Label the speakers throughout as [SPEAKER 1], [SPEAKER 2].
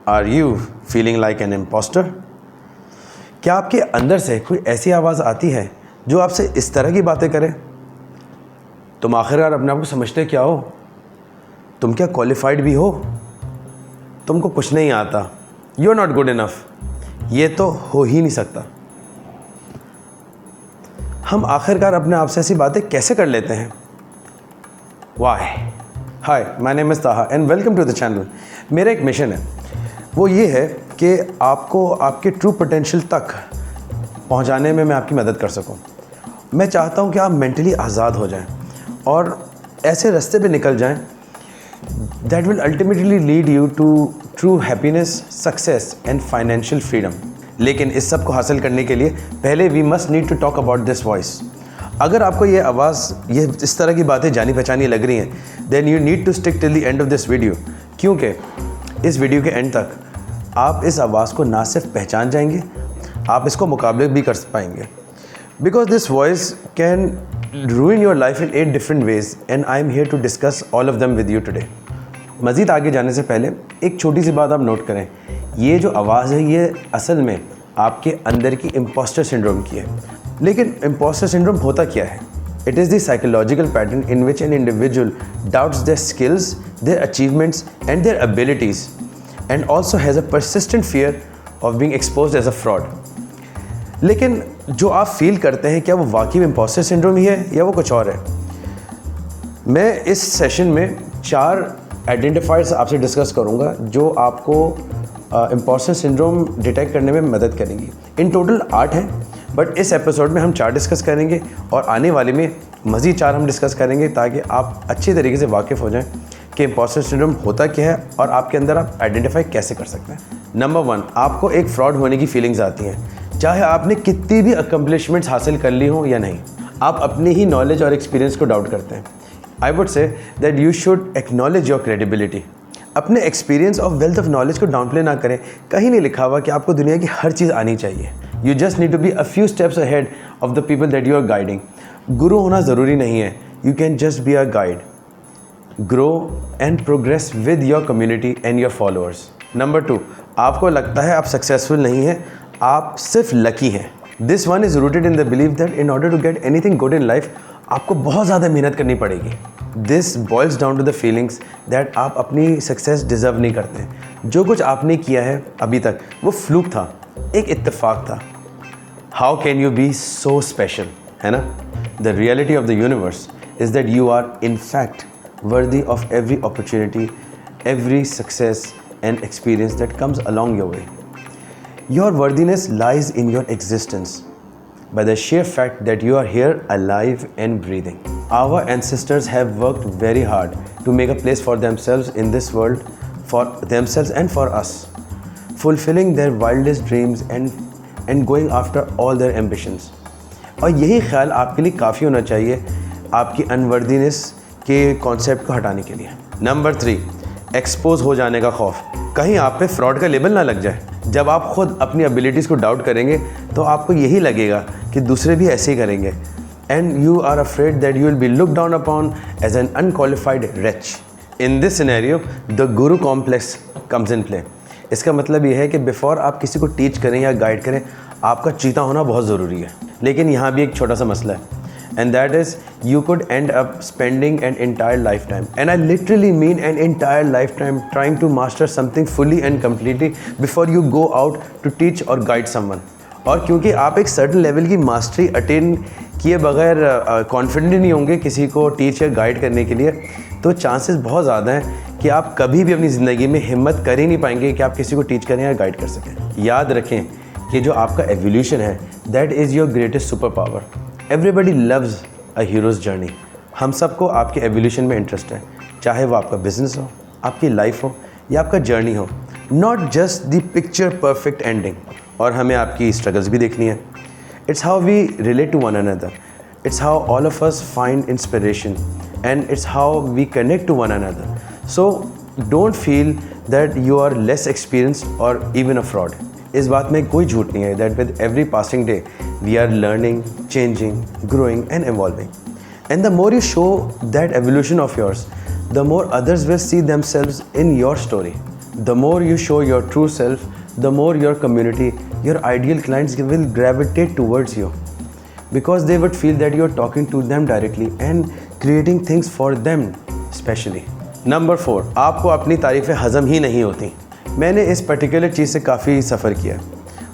[SPEAKER 1] Are you feeling like an impostor? क्या आपके अंदर से कोई ऐसी आवाज़ आती है जो आपसे इस तरह की बातें करे? तुम आखिरकार अपने आप को समझते क्या हो? तुम क्या क्वालिफाइड भी हो? तुमको कुछ नहीं आता, you are not good enough, ये तो हो ही नहीं सकता। हम आखिरकार अपने आप से ऐसी बातें कैसे कर लेते हैं? Why? Hi, my name is Taha and welcome to the channel. मेरा एक मिशन है, वो ये है कि आपको आपके ट्रू पोटेंशियल तक पहुंचाने में मैं आपकी मदद कर सकूं। मैं चाहता हूं कि आप मेंटली आज़ाद हो जाएं और ऐसे रास्ते पे निकल जाएं that will ultimately lead you to true happiness, success and financial freedom. लेकिन इस सब को हासिल करने के लिए पहले we must need to talk about this voice. अगर आपको ये आवाज़, ये इस तरह की बातें जानी पहचानी लग रही हैं, then you need to stick till the end of this video, क्योंकि इस वीडियो के एंड तक आप इस आवाज़ को ना सिर्फ पहचान जाएंगे, आप इसको मुकाबले भी कर पाएंगे। Because this voice can ruin your life in 8 different ways and I am here to discuss all of them with you today. मज़ीद आगे जाने से पहले एक छोटी सी बात आप नोट करें, ये जो आवाज़ है ये असल में आपके अंदर की इम्पोस्टर सिंड्रोम की है। लेकिन इम्पोस्टर सिंड्रोम होता क्या है? It is the psychological pattern in which an individual doubts their skills, their achievements and their abilities and also has a persistent fear of being exposed as a fraud. लेकिन जो आप feel करते हैं, क्या वो वाकई में इम्पोस्टर सिंड्रोम ही है या वो कुछ और है? मैं इस सेशन में 4 आइडेंटिफायर्स आपसे डिस्कस करूंगा जो आपको इम्पोस्टर सिंड्रोम डिटेक्ट करने में मदद करेंगी। इन टोटल 8 हैं, बट इस एपिसोड में हम 4 डिस्कस करेंगे और आने वाले में मज़ीद 4 हम डिस्कस करेंगे ताकि आप अच्छी तरीके से वाकिफ़ हो जाएं कि इम्पोस्टर सिंड्रोम होता क्या है और आपके अंदर आप आइडेंटिफाई कैसे कर सकते हैं। नंबर 1, आपको एक फ्रॉड होने की फीलिंग्स आती हैं, चाहे आपने कितनी भी अकम्पलिशमेंट्स हासिल कर ली हो या नहीं। आप अपने ही नॉलेज और एक्सपीरियंस को डाउट करते हैं। I would say that you should acknowledge your credibility. अपने एक्सपीरियंस और वेल्थ ऑफ नॉलेज को डाउनप्ले ना करें। कहीं नहीं लिखा हुआ कि आपको दुनिया की हर चीज़ आनी चाहिए। You just need to be a few steps ahead of the people that you are guiding. गुरु होना ज़रूरी नहीं है, you can just be a guide. Grow and progress with your community and your followers. Number 2, आपको लगता है आप successful नहीं हैं, आप सिर्फ लकी हैं। This one is rooted in the believe that in order to get anything good in life आपको बहुत ज़्यादा मेहनत करनी पड़ेगी। This boils down to the feelings that आप अपनी सक्सेस डिज़र्व नहीं करते। जो कुछ आपने किया है अभी तक वो फ्लूक था, एक इत्तेफाक था। How can you be so special, है ना? The reality of the universe is that you are in fact worthy of every opportunity, every success and experience that comes along your way. Your worthiness lies in your existence by the sheer fact that you are here alive and breathing. Our ancestors have worked very hard to make a place for themselves in this world, for themselves and for us, fulfilling their wildest dreams and going after all their ambitions. और यही ख्याल आपके लिए काफ़ी होना चाहिए आपकी unworthiness के कॉन्सेप्ट को हटाने के लिए। नंबर 3, एक्सपोज हो जाने का खौफ। कहीं आप पे फ्रॉड का लेबल ना लग जाए। जब आप खुद अपनी एबिलिटीज़ को डाउट करेंगे तो आपको यही लगेगा कि दूसरे भी ऐसे ही करेंगे and you are afraid that you will be look down upon as an unqualified rich. In this scenario the guru complex comes in play. इसका मतलब ये है कि बिफोर आप किसी को टीच करें या गाइड करें, आपका चीता होना बहुत ज़रूरी है। लेकिन यहाँ भी एक छोटा सा मसला है, and that is you could end up spending an entire lifetime, and I literally mean an entire lifetime, trying to master something fully and completely before you go out to teach or guide someone. और क्योंकि आप एक certain level की mastery attain किए बगैर confident नहीं होंगे किसी को टीच या गाइड करने के लिए, तो चांसेस बहुत ज़्यादा हैं कि आप कभी भी अपनी ज़िंदगी में हिम्मत कर ही नहीं पाएंगे कि आप किसी को टीच करें या गाइड कर सकें। याद रखें कि जो आपका एवोल्यूशन है that is your greatest super power. Everybody loves a heroes journey. हम सबको आपके एवोल्यूशन में इंटरेस्ट है, चाहे वो आपका बिजनेस हो, आपकी लाइफ हो या आपका जर्नी हो। Not just the picture perfect ending. और हमें आपकी स्ट्रगल्स भी देखनी है। It's how we relate to one another, it's how all of us find inspiration and it's how we connect to one another. So don't feel that you are less experienced और even a fraud. इस बात में कोई झूठ नहीं है that with every passing day we are learning, changing, growing and evolving. And the more you show that evolution of yours, the more others will see themselves in your story. The more you show your true self, the more your community, your ideal clients will gravitate towards you, because they would feel that you're talking to them directly and creating things for them specially. Number 4, आपको अपनी तारीफ़ें हज़म ही नहीं होती। मैंने इस particular चीज़ से काफ़ी सफ़र किया।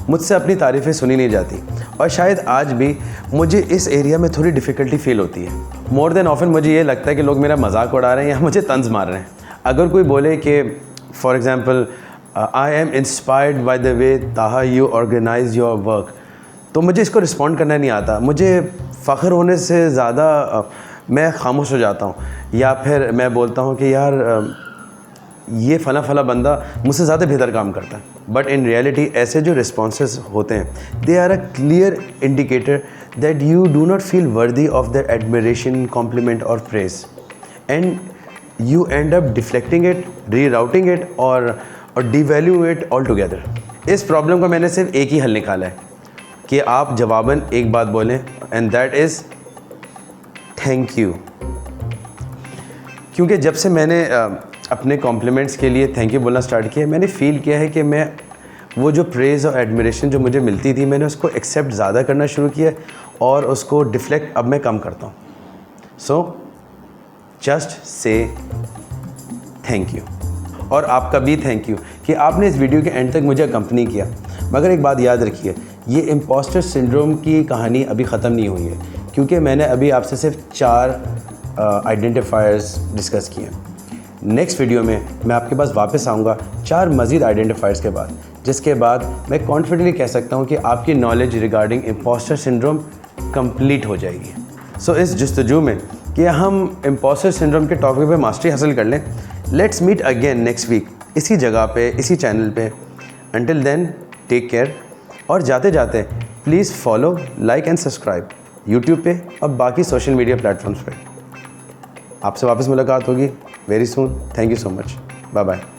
[SPEAKER 1] मुझसे अपनी तारीफ़ें सुनी नहीं जाती और शायद आज भी मुझे इस एरिया में थोड़ी डिफ़िकल्टी फ़ील होती है। मोर देन ऑफन मुझे ये लगता है कि लोग मेरा मजाक उड़ा रहे हैं या मुझे तंज मार रहे हैं। अगर कोई बोले कि for example I am inspired by the way ताहा यू ऑर्गेनाइज योर वर्क, तो मुझे इसको रिस्पॉन्ड करना नहीं आता। मुझे फ़ख्र होने से ज़्यादा मैं खामोश हो जाता हूँ, या फिर मैं बोलता हूँ कि यार ये फ़ला फ़ला बंदा मुझसे ज़्यादा बेहतर काम करता है। बट इन रियलिटी ऐसे जो रिस्पॉन्सेस होते हैं they are a clear indicator that you do not feel worthy of the admiration, compliment और praise, and you end up deflecting it, rerouting it और devalue it altogether। इस problem का मैंने सिर्फ एक ही हल निकाला है कि आप जवाबन एक बात बोलें, and that is thank you. क्योंकि जब से मैंने अपने कॉम्प्लीमेंट्स के लिए थैंक यू बोलना स्टार्ट किया, मैंने फ़ील किया है कि मैं वो जो प्रेज़ और एडमिरेशन जो मुझे मिलती थी, मैंने उसको एक्सेप्ट ज़्यादा करना शुरू किया और उसको डिफ्लेक्ट अब मैं कम करता हूँ। So just say thank you. और आपका भी थैंक यू कि आपने इस वीडियो के एंड तक मुझे अकम्पनी किया। मगर एक बात याद रखिए, ये इम्पोस्टर सिंड्रोम की कहानी अभी ख़त्म नहीं हुई है, क्योंकि मैंने अभी आपसे सिर्फ 4 आइडेंटिफायर्स डिस्कस किए। नेक्स्ट वीडियो में मैं आपके पास वापस आऊँगा 4 मज़ीद आइडेंटिफायर्स के बाद, जिसके बाद मैं कॉन्फिडेंटली कह सकता हूँ कि आपकी knowledge regarding impostor syndrome complete हो जाएगी। सो इस जस्तजू में कि हम इम्पोस्टर सिंड्रोम के टॉपिक पे मास्टरी हासिल कर लें, let's meet again next week इसी जगह पे, इसी चैनल पे। अंटिल देन टेक केयर, और जाते जाते please follow, like and subscribe YouTube पे और बाकी सोशल मीडिया प्लेटफॉर्म्स पे। आपसे वापस मुलाकात होगी very soon. Thank you so much. Bye bye.